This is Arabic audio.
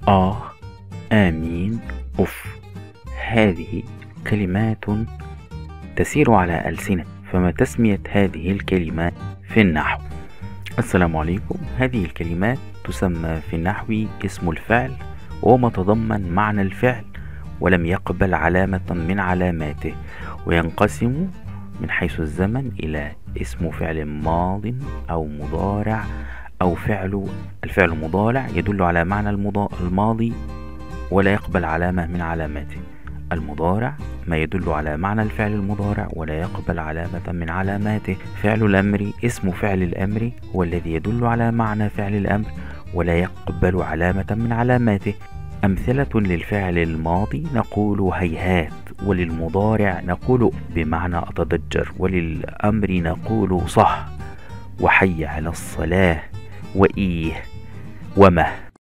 آه، آمين، أف. هذه كلمات تسير على ألسنة، فما تسمية هذه الكلمات في النحو؟ السلام عليكم. هذه الكلمات تسمى في النحو اسم الفعل، وهو ما تضمن معنى الفعل ولم يقبل علامة من علاماته، وينقسم من حيث الزمن إلى اسم فعل ماض أو مضارع أو الفعل مضارع يدل على معنى الماضي ولا يقبل علامة من علاماته. المضارع ما يدل على معنى الفعل المضارع ولا يقبل علامة من علاماته. فعل الأمر اسم فعل الأمر هو الذي يدل على معنى فعل الأمر ولا يقبل علامة من علاماته. أمثلة للفعل الماضي نقول هيهات، وللمضارع نقول بمعنى أتضجر، وللأمر نقول صح، وحي على الصلاة، وإيه، ومه.